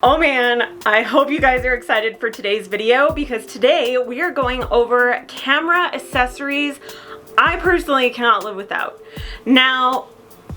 Oh man, I hope you guys are excited for today's video because today we are going over camera accessories I personally cannot live without. Now,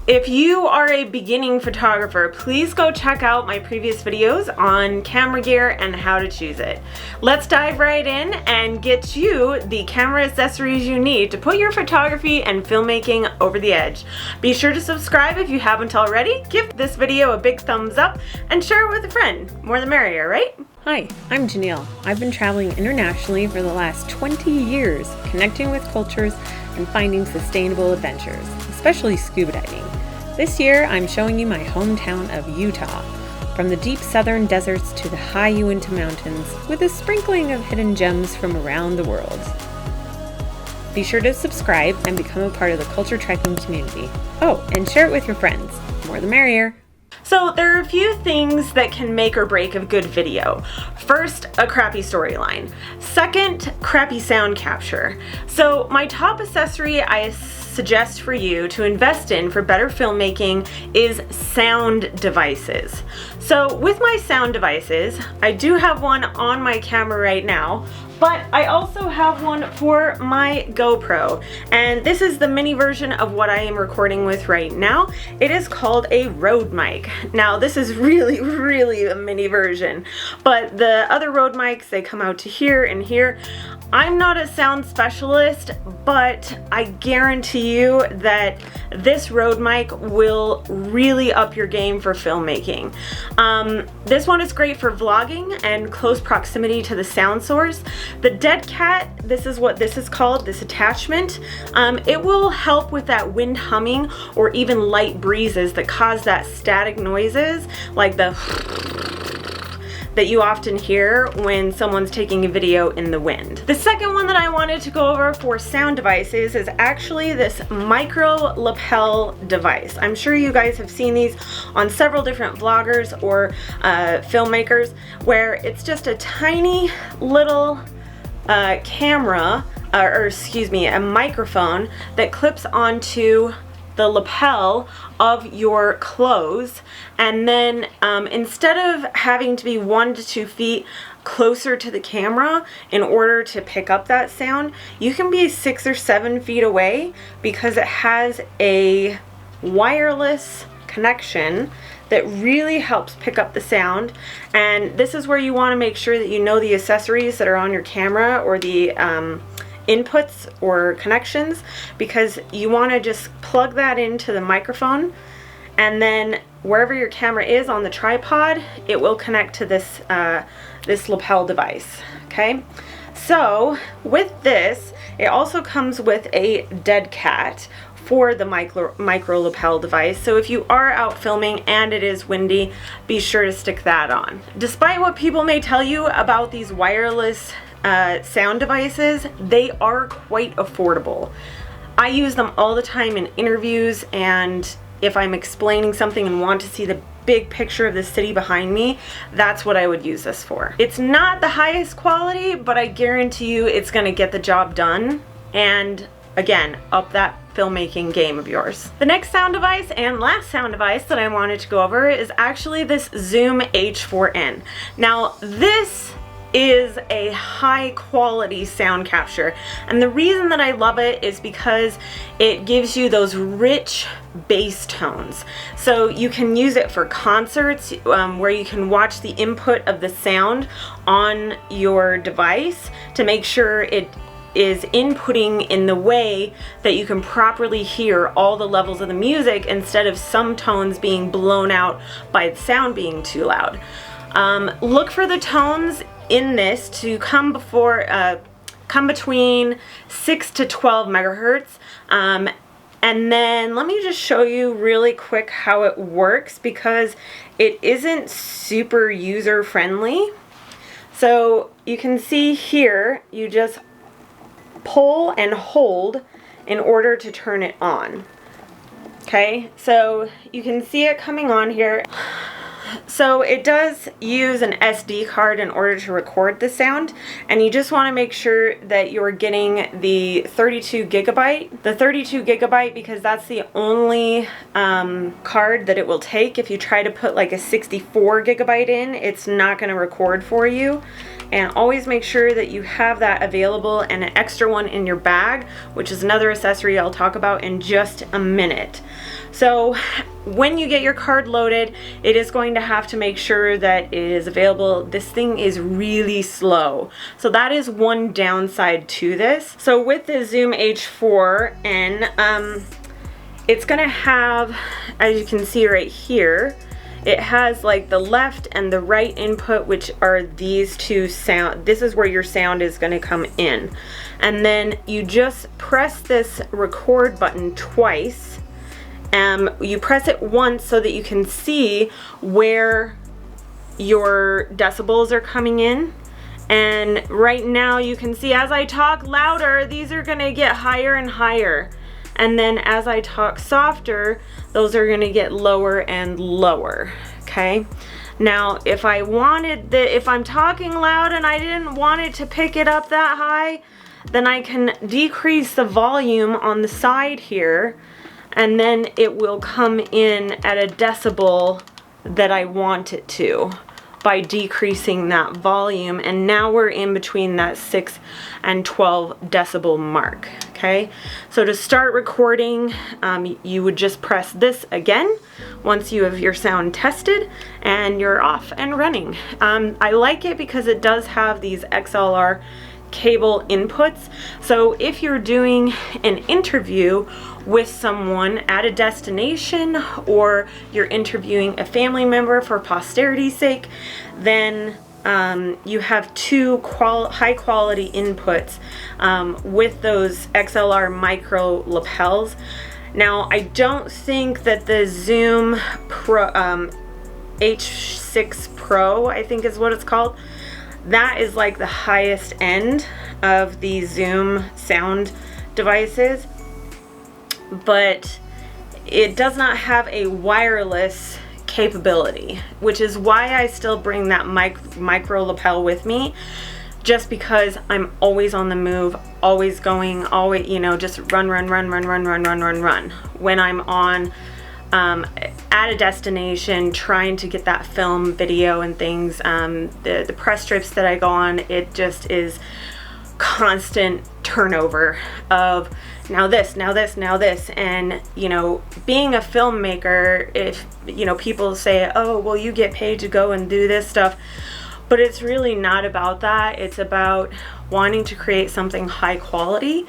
if you are a beginning photographer, please go check out my previous videos on camera gear and how to choose it. Let's dive right in and get you the camera accessories you need to put your photography and filmmaking over the edge. Be sure to subscribe if you haven't already, give this video a big thumbs up, and share it with a friend. More the merrier, right? Hi, I'm Janelle. I've been traveling internationally for the last 20 years, connecting with cultures and finding sustainable adventures, especially scuba diving. This year, I'm showing you my hometown of Utah, from the deep southern deserts to the high Uinta Mountains, with a sprinkling of hidden gems from around the world. Be sure to subscribe and become a part of the culture trekking community. Oh, and share it with your friends. More the merrier. So there are a few things that can make or break a good video. First, a crappy storyline. Second, crappy sound capture. So my top accessory I suggest for you to invest in for better filmmaking is sound devices. So with my sound devices, I do have one on my camera right now, but I also have one for my GoPro, and this is the mini version of what I am recording with right now. It is called a Rode mic. Now this is really a mini version, but the other Rode mics, they come out to here and here. I'm not a sound specialist, but I guarantee you that this Rode mic will really up your game for filmmaking. This one is great for vlogging and close proximity to the sound source. The Dead Cat, this is what this is called, this attachment. It will help with that wind humming or even light breezes that cause that static noises like the that you often hear when someone's taking a video in the wind. The second one that I wanted to go over for sound devices is actually this micro lapel device. I'm sure you guys have seen these on several different vloggers or filmmakers, where it's just a tiny little camera, or excuse me, a microphone that clips onto the lapel of your clothes, and then instead of having to be 1 to 2 feet closer to the camera in order to pick up that sound, you can be 6 or 7 feet away because it has a wireless connection that really helps pick up the sound. And this is where you want to make sure that you know the accessories that are on your camera or the inputs or connections, because you want to just plug that into the microphone, and then wherever your camera is on the tripod, it will connect to this this lapel device. Okay, so with this, it also comes with a Dead Cat for the micro lapel device. So if you are out filming and it is windy, be sure to stick that on. Despite what people may tell you about these wireless sound devices, they are quite affordable. I use them all the time in interviews, and if I'm explaining something and want to see the big picture of the city behind me, that's what I would use this for. It's not the highest quality, but I guarantee you it's going to get the job done, and again, up that filmmaking game of yours. The next sound device and last sound device that I wanted to go over is actually this Zoom H4n. Now this is a high quality sound capture, and the reason that I love it is because it gives you those rich bass tones. So you can use it for concerts where you can watch the input of the sound on your device to make sure it is inputting in the way that you can properly hear all the levels of the music instead of some tones being blown out by the sound being too loud. Look for the tones in this to come between 6 to 12 megahertz. And then let me just show you really quick how it works, because it isn't super user friendly. So you can see here, you just pull and hold in order to turn it on. Okay, so you can see it coming on here. So it does use an SD card in order to record the sound, and you just want to make sure that you're getting the 32 gigabyte. The 32 gigabyte because that's the only card that it will take. If you try to put like a 64 gigabyte in, it's not going to record for you. And always make sure that you have that available and an extra one in your bag, which is another accessory I'll talk about in just a minute. So when you get your card loaded, it is going to have to make sure that it is available. This thing is really slow. So that is one downside to this. So with the Zoom H4n, it's gonna have, as you can see right here, it has like the left and the right input, which are these two sound. This is where your sound is going to come in. And then you just press this record button twice. You press it once so that you can see where your decibels are coming in. And right now you can see as I talk louder, these are going to get higher and higher. And then as I talk softer, those are gonna get lower and lower, okay? Now, if I'm talking loud and I didn't want it to pick it up that high, then I can decrease the volume on the side here, and then it will come in at a decibel that I want it to by decreasing that volume. And now we're in between that 6 and 12 decibel mark. Okay, so to start recording, you would just press this again once you have your sound tested, and you're off and running. I like it because it does have these XLR cable inputs. So if you're doing an interview with someone at a destination, or you're interviewing a family member for posterity's sake, then you have two high quality inputs with those XLR micro lapels. Now, I don't think that the Zoom Pro, H6 Pro, I think is what it's called, that is like the highest end of the Zoom sound devices, but it does not have a wireless capability, which is why I still bring that micro lapel with me, just because I'm always on the move, always going, always, you know, just run when I'm on at a destination trying to get that film, video and things. The press trips that I go on, it just is constant turnover of now this, and you know, being a filmmaker, if you know, people say, oh well, you get paid to go and do this stuff, but it's really not about that. It's about wanting to create something high quality,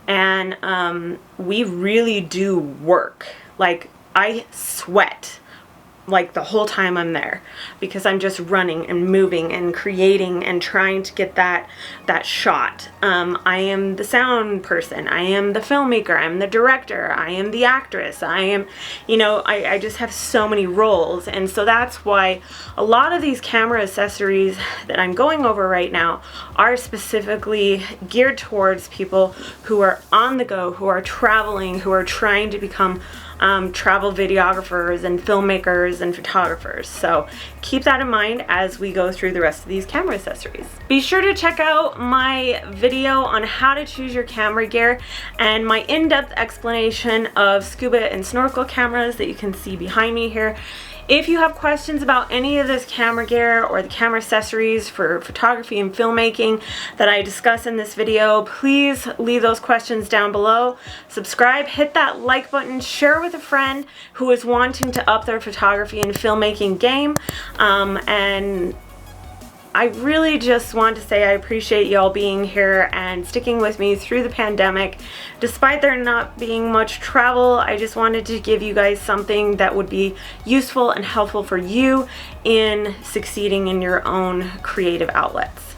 and we really do work. Like, I sweat like the whole time I'm there, because I'm just running and moving and creating and trying to get that shot. I am the sound person, I am the filmmaker, I'm the director, I am the actress, I am, you know, I just have so many roles. And so that's why a lot of these camera accessories that I'm going over right now are specifically geared towards people who are on the go, who are traveling, who are trying to become travel videographers and filmmakers and photographers. So keep that in mind as we go through the rest of these camera accessories. Be sure to check out my video on how to choose your camera gear and my in-depth explanation of scuba and snorkel cameras that you can see behind me here. If you have questions about any of this camera gear or the camera accessories for photography and filmmaking that I discuss in this video, please leave those questions down below. Subscribe, hit that like button, share with a friend who is wanting to up their photography and filmmaking game. And I really just want to say I appreciate y'all being here and sticking with me through the pandemic. Despite there not being much travel, I just wanted to give you guys something that would be useful and helpful for you in succeeding in your own creative outlets.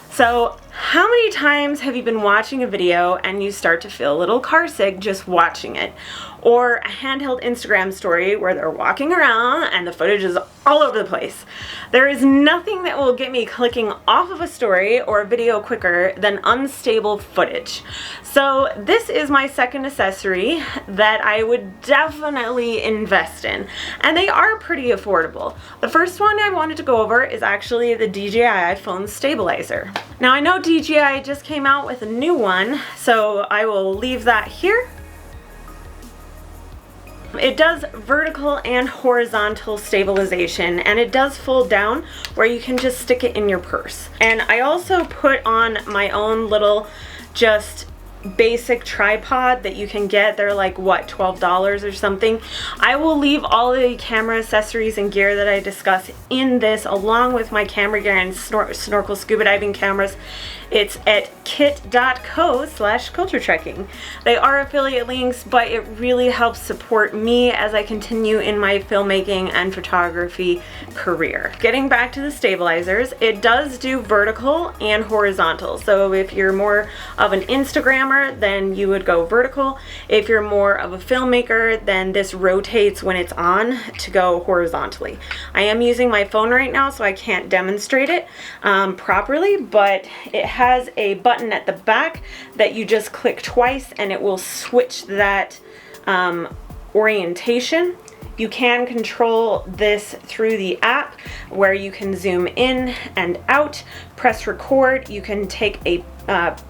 So How many times have you been watching a video and you start to feel a little car sick just watching it? Or a handheld Instagram story where they're walking around and the footage is all over the place. There is nothing that will get me clicking off of a story or a video quicker than unstable footage. So this is my second accessory that I would definitely invest in, and they are pretty affordable. The first one I wanted to go over is actually the DJI phone stabilizer. Now I know DJI just came out with a new one, so I will leave that here. It does vertical and horizontal stabilization, and it does fold down where you can just stick it in your purse. And I also put on my own little just basic tripod that you can get. They're like, what, $12 or something. I will leave all the camera accessories and gear that I discuss in this, along with my camera gear and snorkel scuba diving cameras. It's at kit.co/culturetrekking. They are affiliate links, but it really helps support me as I continue in my filmmaking and photography career. Getting back to the stabilizers, it does do vertical and horizontal. So if you're more of an Instagrammer, then you would go vertical. If you're more of a filmmaker, then this rotates when it's on to go horizontally. I am using my phone right now, so I can't demonstrate it properly, but it has a button at the back that you just click twice and it will switch that orientation. You can control this through the app where you can zoom in and out, press record. You can take a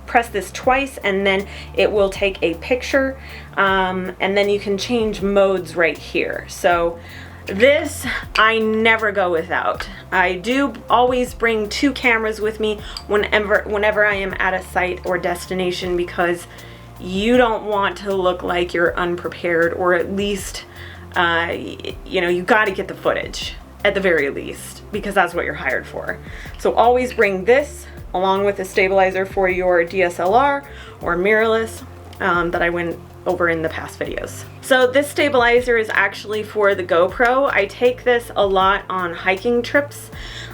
press this twice and then it will take a picture, and then you can change modes right here. So this I never go without. I do always bring two cameras with me whenever I am at a site or destination, because you don't want to look like you're unprepared, or at least you know, you got to get the footage at the very least, because that's what you're hired for. So always bring this along with a stabilizer for your DSLR or mirrorless that I went over in the past videos. So this stabilizer is actually for the GoPro. I take this a lot on hiking trips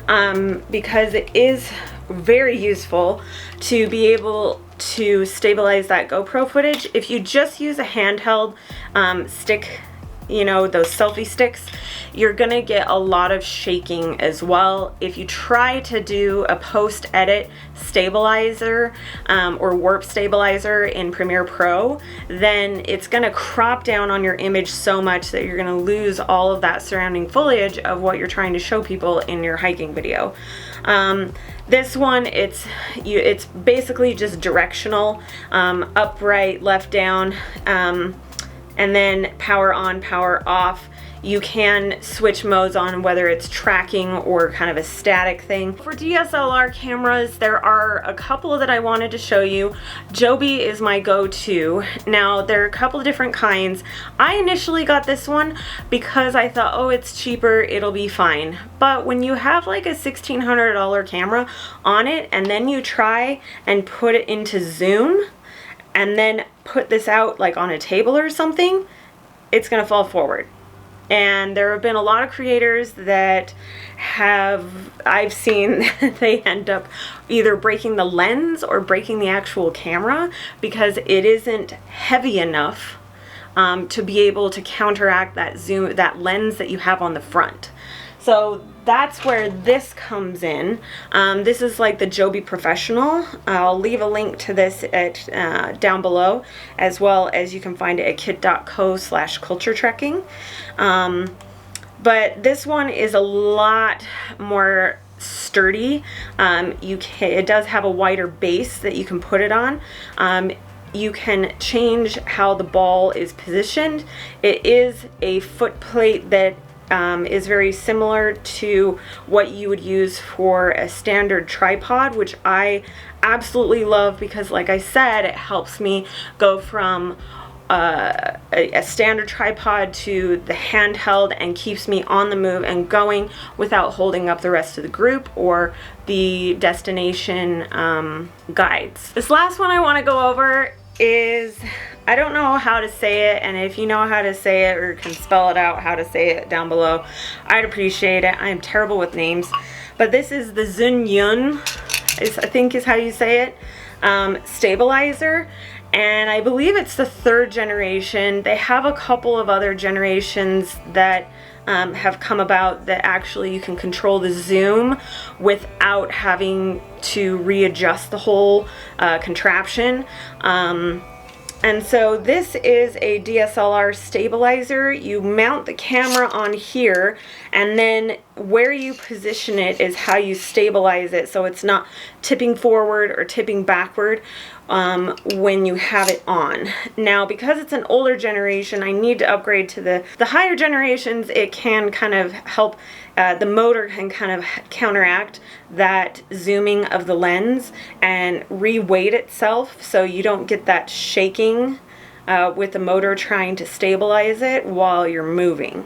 because it is very useful to be able to stabilize that GoPro footage. If you just use a handheld stick, you know, those selfie sticks, you're gonna get a lot of shaking as well. If you try to do a post-edit stabilizer or warp stabilizer in Premiere Pro, then it's gonna crop down on your image so much that you're gonna lose all of that surrounding foliage of what you're trying to show people in your hiking video. This one, it's basically just directional, up, right, left, down, and then power on, power off. You can switch modes on whether it's tracking or kind of a static thing. For DSLR cameras, there are a couple that I wanted to show you. Joby is my go-to. Now, there are a couple of different kinds. I initially got this one because I thought, oh, it's cheaper, it'll be fine. But when you have like a $1,600 camera on it, and then you try and put it into zoom, and then put this out like on a table or something, it's gonna fall forward. And there have been a lot of creators that I've seen they end up either breaking the lens or breaking the actual camera because it isn't heavy enough to be able to counteract that zoom, that lens that you have on the front. So that's where this comes in. This is like the Joby Professional. I'll leave a link to this at down below, as well as you can find it at kit.co/culturetrekking. But this one is a lot more sturdy. It does have a wider base that you can put it on. You can change how the ball is positioned. It is a foot plate that is very similar to what you would use for a standard tripod, which I absolutely love because, like I said, it helps me go from a standard tripod to the handheld and keeps me on the move and going without holding up the rest of the group or the destination guides. This last one I want to go over is, I don't know how to say it, and if you know how to say it or can spell it out how to say it down below, I'd appreciate it. I am terrible with names, but this is the Zhunyun I think is how you say it, stabilizer. And I believe it's the 3rd generation. They have a couple of other generations that have come about that actually you can control the zoom without having to readjust the whole contraption. And so this is a DSLR stabilizer. You mount the camera on here, and then where you position it is how you stabilize it, so it's not tipping forward or tipping backward when you have it on. Now, because it's an older generation, I need to upgrade to the higher generations. It can kind of help, the motor can kind of counteract that zooming of the lens and re-weight itself, so you don't get that shaking with the motor trying to stabilize it while you're moving.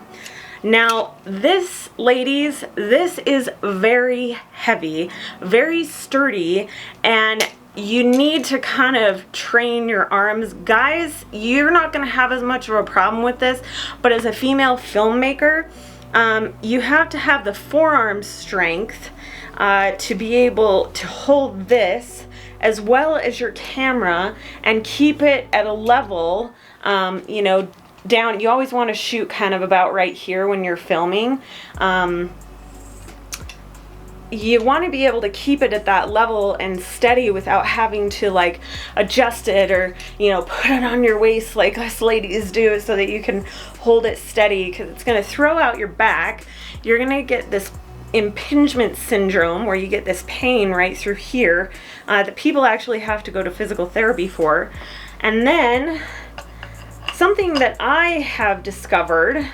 Now this, ladies, this is very heavy, very sturdy, and you need to kind of train your arms. Guys, you're not going to have as much of a problem with this, but as a female filmmaker, you have to have the forearm strength to be able to hold this as well as your camera and keep it at a level, you know, down. You always want to shoot kind of about right here when you're filming. You want to be able to keep it at that level and steady without having to like adjust it or, you know, put it on your waist like us ladies do, so that you can hold it steady, because it's going to throw out your back. You're going to get this impingement syndrome where you get this pain right through here that people actually have to go to physical therapy for. And then something that I have discovered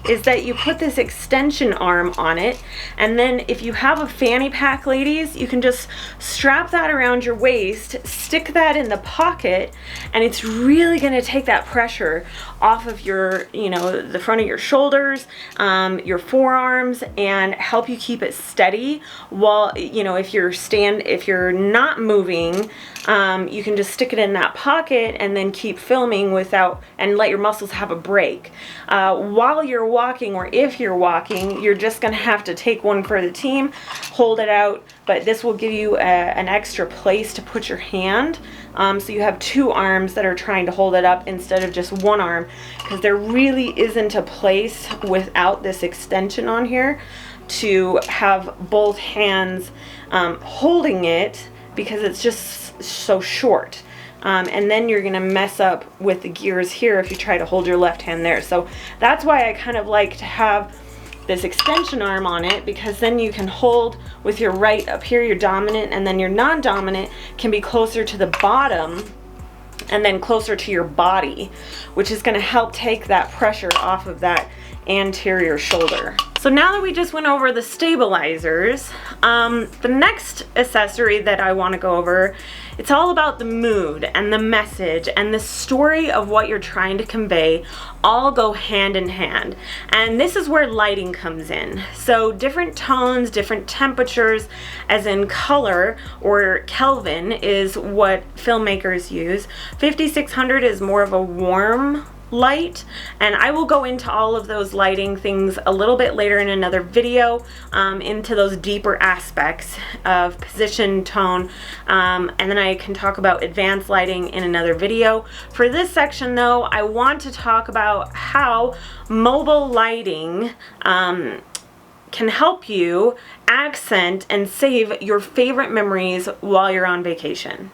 is that you put this extension arm on it, and then if you have a fanny pack, ladies, you can just strap that around your waist, stick that in the pocket, and it's really going to take that pressure off of your, you know, the front of your shoulders, your forearms, and help you keep it steady while, you know, if you're not moving, you can just stick it in that pocket and then keep filming without, and let your muscles have a break. While you're walking, or if you're walking, you're just going to have to take one for the team, hold it out, but this will give you an extra place to put your hand, so you have 2 arms that are trying to hold it up instead of just 1 arm, because there really isn't a place without this extension on here to have both hands holding it, because it's just so short. And then you're gonna mess up with the gears here if you try to hold your left hand there. So that's why I kind of like to have this extension arm on it, because then you can hold with your right up here, your dominant, and then your non-dominant can be closer to the bottom and then closer to your body, which is gonna help take that pressure off of that anterior shoulder. So now that we just went over the stabilizers, the next accessory that I want to go over, it's all about the mood and the message and the story of what you're trying to convey, all go hand in hand. And this is where lighting comes in. So different tones, different temperatures, as in color or Kelvin is what filmmakers use. 5600 is more of a warm light, and I will go into all of those lighting things a little bit later in another video, into those deeper aspects of position, tone, and then I can talk about advanced lighting in another video. For this section though, I want to talk about how mobile lighting can help you accent and save your favorite memories while you're on vacation.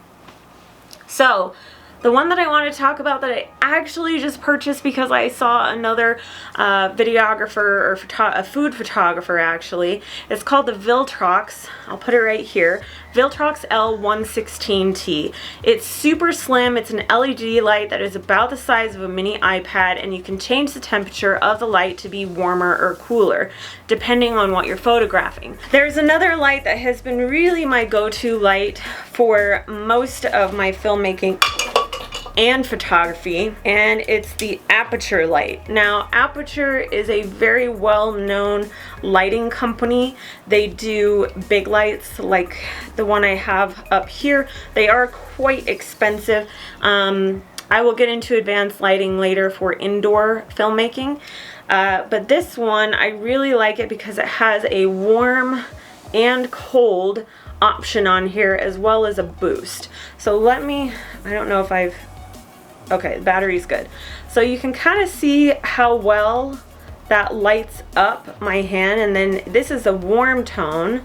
So the one that I want to talk about that I actually just purchased because I saw another videographer, or a food photographer actually, it's called the Viltrox. I'll put it right here. Viltrox L116T. It's super slim. It's an LED light that is about the size of a mini iPad, and you can change the temperature of the light to be warmer or cooler depending on what you're photographing. There's another light that has been really my go-to light for most of my filmmaking and photography, and it's the Aperture light. Now, Aperture is a very well-known lighting company. They do big lights like the one I have up here. They are quite expensive. I will get into advanced lighting later for indoor filmmaking, but this one I really like it because it has a warm and cold option on here, as well as a boost. So I don't know if okay, the battery's good. So you can kind of see how well that lights up my hand. And then this is a warm tone.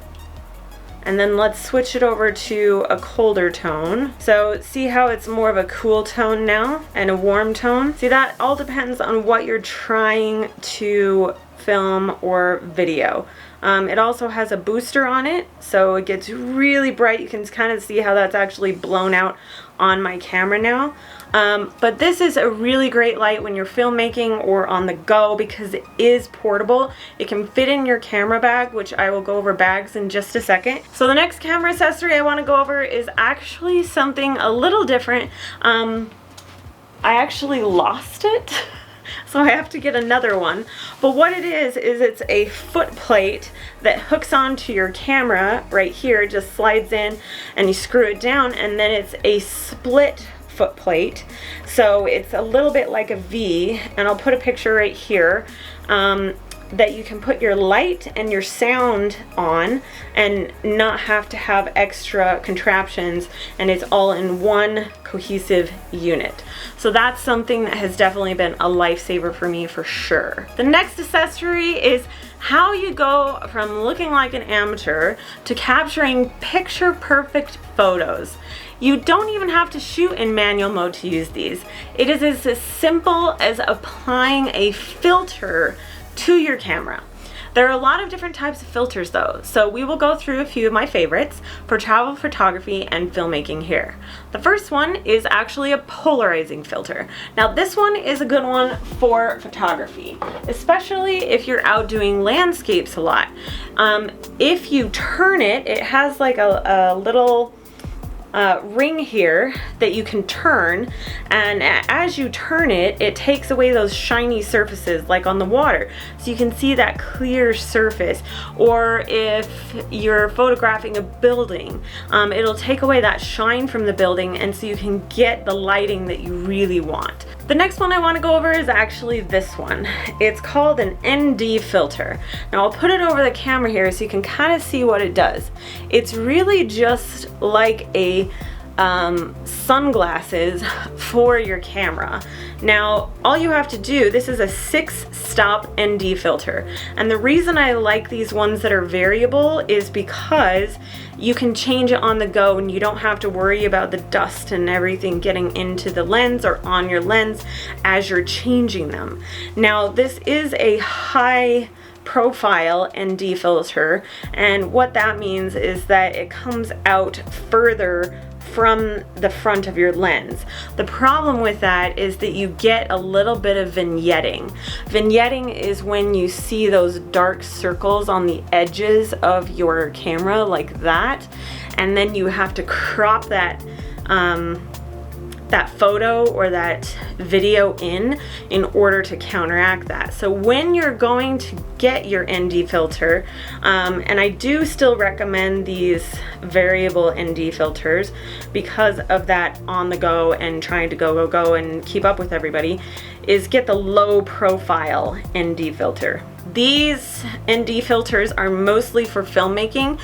And then let's switch it over to a colder tone. So see how it's more of a cool tone now and a warm tone? See, that all depends on what you're trying to film or video. It also has a booster on it, so it gets really bright. You can kind of see how that's actually blown out on my camera now. But this is a really great light when you're filmmaking or on the go because it is portable. It can fit in your camera bag, which I will go over bags in just a second. So the next camera accessory I want to go over is actually something a little different. I actually lost it. So I have to get another one. But what it is it's a foot plate that hooks onto your camera right here. It just slides in and you screw it down, and then it's a split foot plate. So it's a little bit like a V, and I'll put a picture right here. That you can put your light and your sound on and not have to have extra contraptions, and it's all in one cohesive unit. So that's something that has definitely been a lifesaver for me for sure. The next accessory is how you go from looking like an amateur to capturing picture perfect photos. You don't even have to shoot in manual mode to use these. It is as simple as applying a filter to your camera. There are a lot of different types of filters though, so we will go through a few of my favorites for travel photography and filmmaking here. The first one is actually a polarizing filter. Now this one is a good one for photography, especially if you're out doing landscapes a lot. If you turn it, it has like a little ring here that you can turn, and as you turn it, it takes away those shiny surfaces like on the water, so you can see that clear surface. Or if you're photographing a building, it'll take away that shine from the building, and so you can get the lighting that you really want. The next one I want to go over is actually this one. It's called an ND filter. Now I'll put it over the camera here so you can kind of see what it does. It's really just like a sunglasses for your camera. Now all you have to do, this is a 6-stop ND filter, and the reason I like these ones that are variable is because you can change it on the go and you don't have to worry about the dust and everything getting into the lens or on your lens as you're changing them. Now this is a high profile ND filter, and what that means is that it comes out further from the front of your lens. The problem with that is that you get a little bit of vignetting. Vignetting is when you see those dark circles on the edges of your camera like that, and then you have to crop that that photo or that video in order to counteract that. So when you're going to get your ND filter, and I do still recommend these variable ND filters because of that on the go and trying to go and keep up with everybody, is get the low profile ND filter. These ND filters are mostly for filmmaking.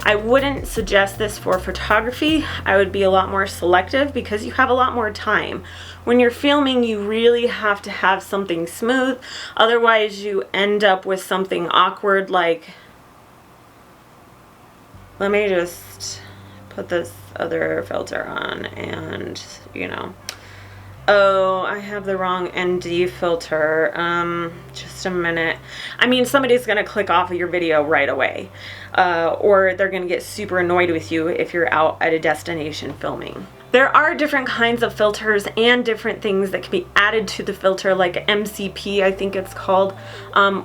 I wouldn't suggest this for photography. I would be a lot more selective because you have a lot more time. When you're filming, you really have to have something smooth. Otherwise, you end up with something awkward like, let me just put this other filter on and, you know, oh, I have the wrong ND filter. Just a minute. I mean, somebody's gonna click off of your video right away. Or they're gonna get super annoyed with you if you're out at a destination filming. There are different kinds of filters and different things that can be added to the filter, like MCP, I think it's called,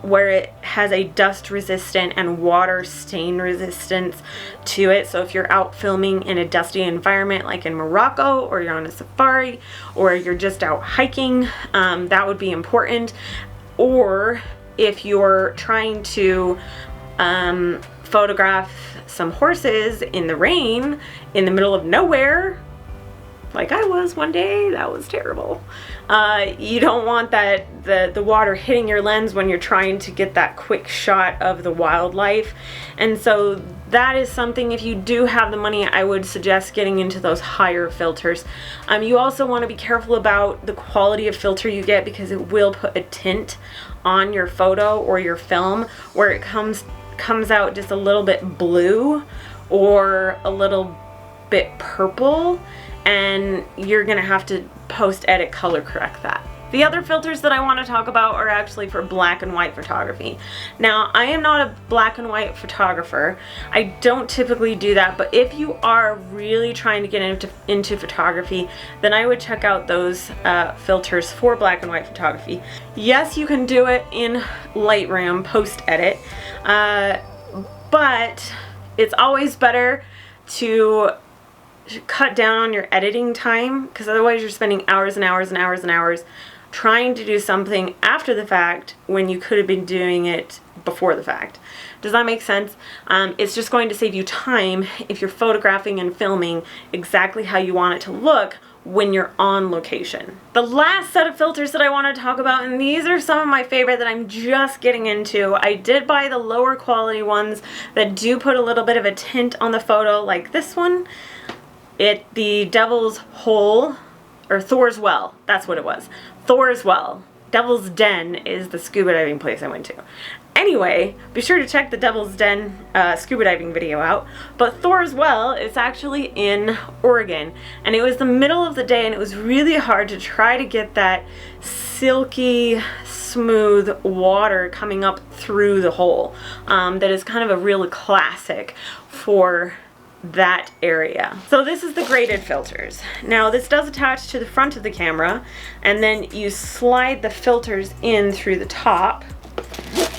where it has a dust resistant and water stain resistance to it. So if you're out filming in a dusty environment like in Morocco, or you're on a safari, or you're just out hiking, that would be important. Or if you're trying to photograph some horses in the rain in the middle of nowhere, like I was one day, that was terrible. You don't want the water hitting your lens when you're trying to get that quick shot of the wildlife. And so that is something, if you do have the money, I would suggest getting into those higher filters. You also want to be careful about the quality of filter you get, because it will put a tint on your photo or your film where it comes out just a little bit blue or a little bit purple, and you're gonna have to post-edit color correct that. The other filters that I want to talk about are actually for black and white photography. Now, I am not a black and white photographer. I don't typically do that, but if you are really trying to get into photography, then I would check out those filters for black and white photography. Yes, you can do it in Lightroom post-edit, but it's always better to cut down on your editing time, because otherwise you're spending hours and hours and hours and hours trying to do something after the fact when you could have been doing it before the fact. Does that make sense? It's just going to save you time if you're photographing and filming exactly how you want it to look when you're on location. The last set of filters that I want to talk about, and these are some of my favorite that I'm just getting into. I did buy the lower quality ones that do put a little bit of a tint on the photo, like this one. The Devil's Hole, or Thor's Well, that's what it was. Thor's Well. Devil's Den is the scuba diving place I went to. Anyway, be sure to check the Devil's Den scuba diving video out. But Thor's Well is actually in Oregon, and it was the middle of the day, and it was really hard to try to get that silky, smooth water coming up through the hole. That is kind of a real classic for that area. So this is the graded filters. Now this does attach to the front of the camera, and then you slide the filters in through the top.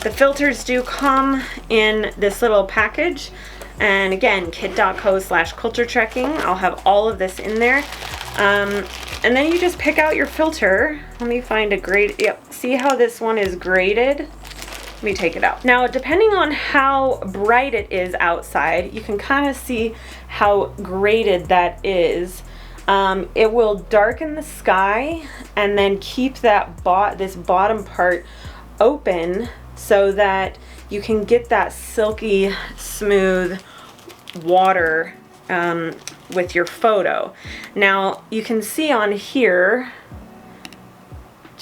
The filters do come in this little package, and again, kit.co/culturetrekking. I'll have all of this in there. And then you just pick out your filter. Let me find a grade. Yep, see how this one is graded? Let me take it out. Now, depending on how bright it is outside, you can kind of see how graded that is. It will darken the sky and then keep that this bottom part open so that you can get that silky, smooth water with your photo. Now, you can see on here,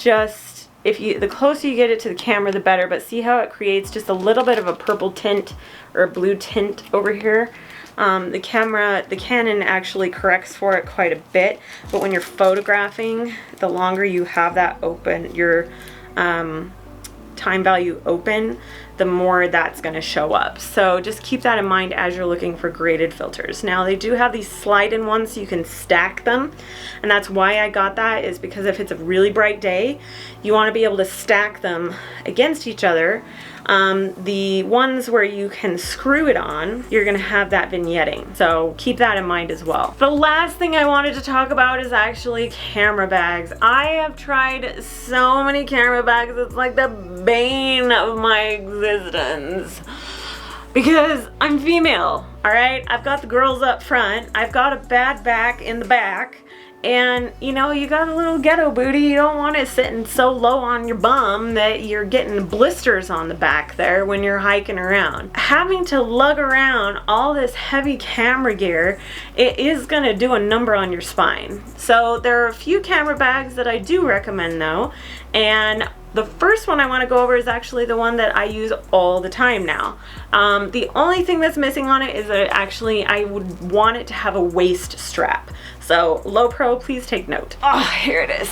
the closer you get it to the camera, the better, but see how it creates just a little bit of a purple tint or a blue tint over here? The Canon actually corrects for it quite a bit, but when you're photographing, the longer you have that open, your time value open, the more that's going to show up. So just keep that in mind as you're looking for graded filters. Now they do have these slide-in ones so you can stack them, and that's why I got that, is because if it's a really bright day, you want to be able to stack them against each other. The ones where you can screw it on, you're going to have that vignetting. So keep that in mind as well. The last thing I wanted to talk about is actually camera bags. I have tried so many camera bags. It's like the bane of my existence. Because I'm female, alright? I've got the girls up front. I've got a bad back in the back. And, you know, you got a little ghetto booty. You don't want it sitting so low on your bum that you're getting blisters on the back there when you're hiking around. Having to lug around all this heavy camera gear, it is going to do a number on your spine. So there are a few camera bags that I do recommend though. And the first one I want to go over is actually the one that I use all the time now. The only thing that's missing on it is that I would want it to have a waist strap. So Low Pro, please take note. Oh, here it is.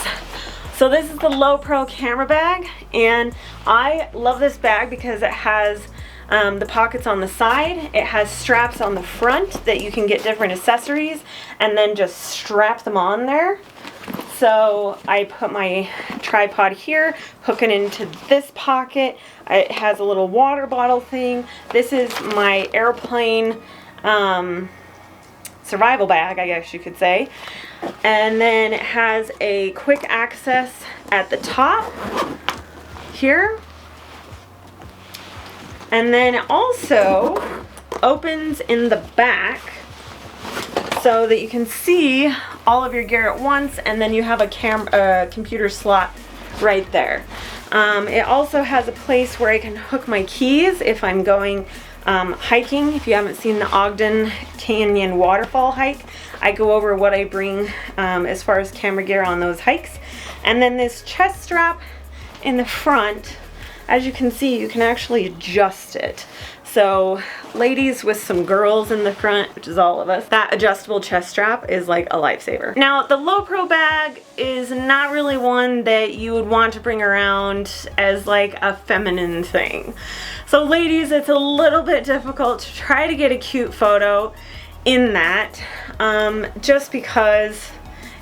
So this is the Low Pro camera bag, and I love this bag because it has the pockets on the side. It has straps on the front that you can get different accessories and then just strap them on there. So I put my tripod here, hook it into this pocket. It has a little water bottle thing. This is my airplane survival bag, I guess you could say. And then it has a quick access at the top here. And then it also opens in the back so that you can see all of your gear at once, and then you have a computer slot right there. It also has a place where I can hook my keys if I'm going hiking. If you haven't seen the Ogden Canyon waterfall hike, I go over what I bring as far as camera gear on those hikes. And then this chest strap in the front, as you can see, you can actually adjust it. So ladies with some girls in the front, which is all of us, that adjustable chest strap is like a lifesaver. Now the low pro bag is not really one that you would want to bring around as like a feminine thing. So ladies, it's a little bit difficult to try to get a cute photo in that, just because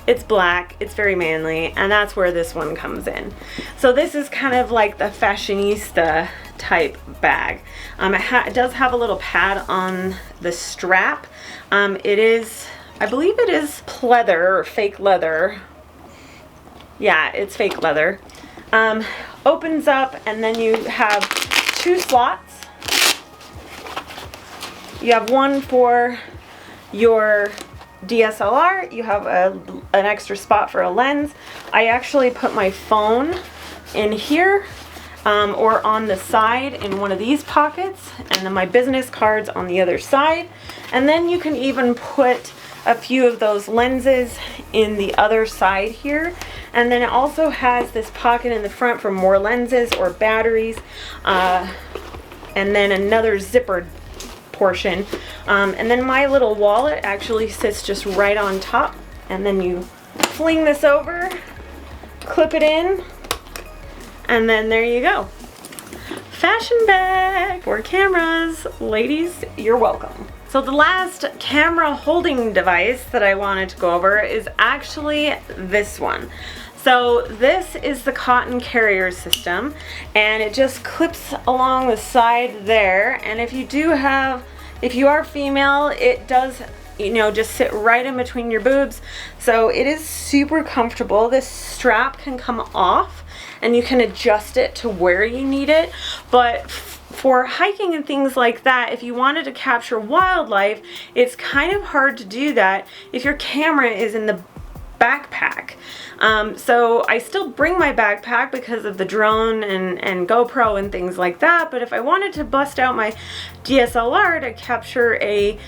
it's black, it's very manly, and that's where this one comes in. So this is kind of like the fashionista type bag. It does have a little pad on the strap. It is, I believe it is pleather or fake leather. Yeah, it's fake leather. Opens up and then you have 2 slots. You have one for your DSLR, you have an extra spot for a lens. I actually put my phone in here or on the side in one of these pockets, and then my business cards on the other side. And then you can even put a few of those lenses in the other side here. And then it also has this pocket in the front for more lenses or batteries, and then another zipper portion, and then my little wallet actually sits just right on top, and then you fling this over, clip it in, and then there you go. Fashion bag for cameras. Ladies, you're welcome. So the last camera holding device that I wanted to go over is actually this one. So this is the cotton carrier system, and it just clips along the side there. And if you are female, it does, you know, just sit right in between your boobs. So it is super comfortable. This strap can come off and you can adjust it to where you need it. But for hiking and things like that, if you wanted to capture wildlife, it's kind of hard to do that if your camera is in the backpack. So I still bring my backpack because of the drone and GoPro and things like that, but if I wanted to bust out my DSLR to capture a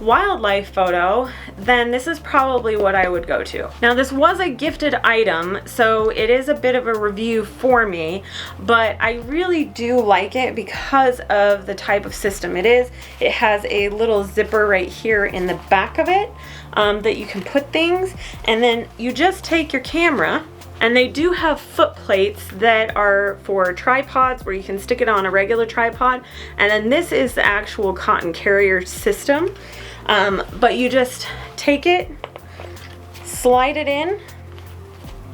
wildlife photo, then this is probably what I would go to. Now this was a gifted item, so it is a bit of a review for me, but I really do like it because of the type of system it is. It has a little zipper right here in the back of it that you can put things, and then you just take your camera, and they do have foot plates that are for tripods where you can stick it on a regular tripod, and then this is the actual cotton carrier system. But you just take it, slide it in,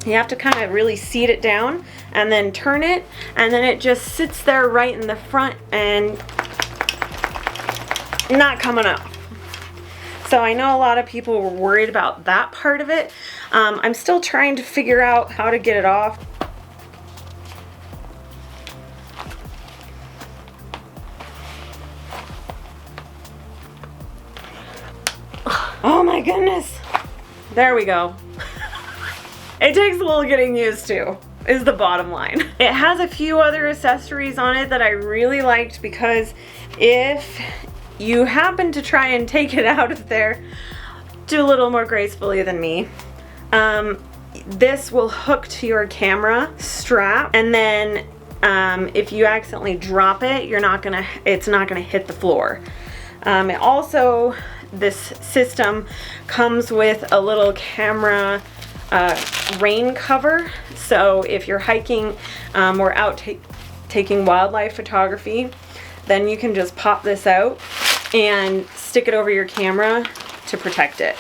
you have to kind of really seat it down, and then turn it, and then it just sits there right in the front and not coming up. So I know a lot of people were worried about that part of it. I'm still trying to figure out how to get it off. Oh my goodness. There we go. It takes a little getting used to, is the bottom line. It has a few other accessories on it that I really liked, because if you happen to try and take it out of there, do a little more gracefully than me. This will hook to your camera strap, and then if you accidentally drop it, it's not gonna hit the floor. It also, this system comes with a little camera rain cover, so if you're hiking or out taking wildlife photography, then you can just pop this out and stick it over your camera to protect it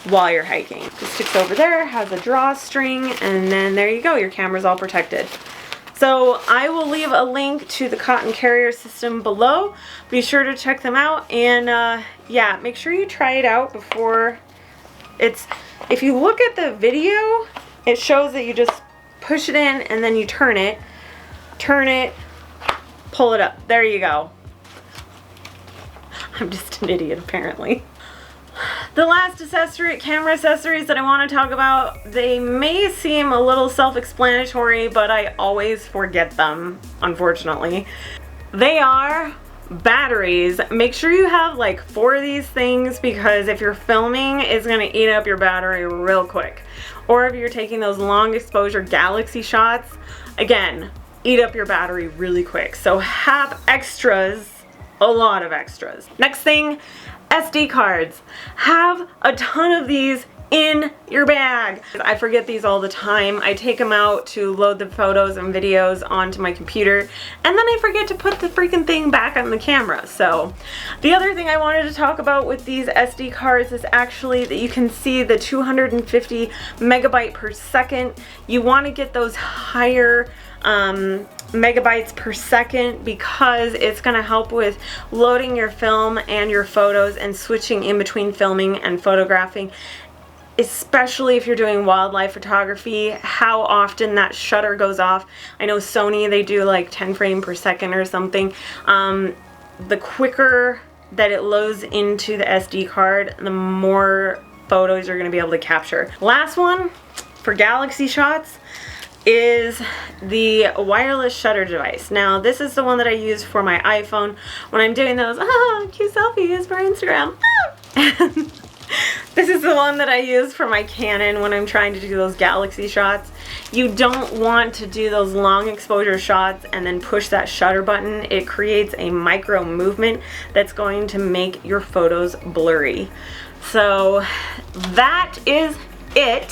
while you're hiking. It sticks over there, has a drawstring, and then there you go, your camera's all protected. So I will leave a link to the cotton carrier system below. Be sure to check them out, and yeah, make sure you try it out before if you look at the video, it shows that you just push it in and then you turn it, pull it up. There you go. I'm just an idiot apparently. The last camera accessories that I want to talk about, they may seem a little self-explanatory, but I always forget them, unfortunately. They are batteries, make sure you have like 4 of these things, because if you're filming, it's gonna eat up your battery real quick. Or if you're taking those long exposure galaxy shots, again, eat up your battery really quick. So have extras, a lot of extras. Next thing, SD cards. Have a ton of these in your bag. I forget these all the time. I take them out to load the photos and videos onto my computer, and then I forget to put the freaking thing back on the camera. So the other thing I wanted to talk about with these SD cards is actually that you can see the 250 megabyte per second. You want to get those higher megabytes per second, because it's going to help with loading your film and your photos and switching in between filming and photographing. Especially if you're doing wildlife photography, how often that shutter goes off. I know Sony, they do like 10 frames per second or something. The quicker that it loads into the SD card, the more photos you're going to be able to capture. Last one for galaxy shots is the wireless shutter device. Now this is the one that I use for my iPhone when I'm doing those cute selfies for Instagram. This is the one that I use for my Canon when I'm trying to do those galaxy shots. You don't want to do those long exposure shots and then push that shutter button. It creates a micro movement that's going to make your photos blurry. So that is it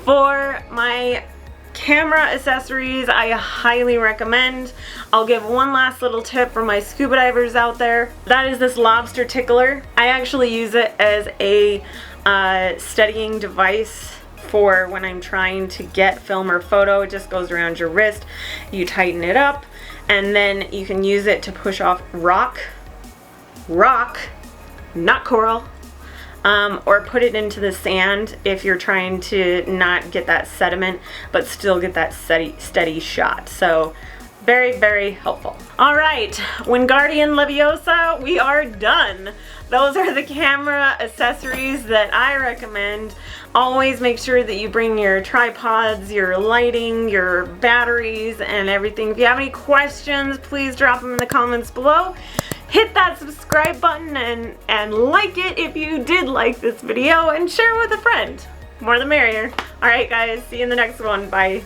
for my camera accessories. I highly recommend. I'll give one last little tip for my scuba divers out there. That is this lobster tickler. I actually use it as a steadying device for when I'm trying to get film or photo. It just goes around your wrist. You tighten it up, and then you can use it to push off rock, not coral. Or put it into the sand if you're trying to not get that sediment but still get that steady shot. So very, very helpful. All right, Wingardium Leviosa, we are done. Those are the camera accessories that I recommend. Always make sure that you bring your tripods, your lighting, your batteries, and everything. If you have any questions, please drop them in the comments below. Hit that subscribe button and like it if you did like this video, and share with a friend. More the merrier. Alright guys, see you in the next one. Bye.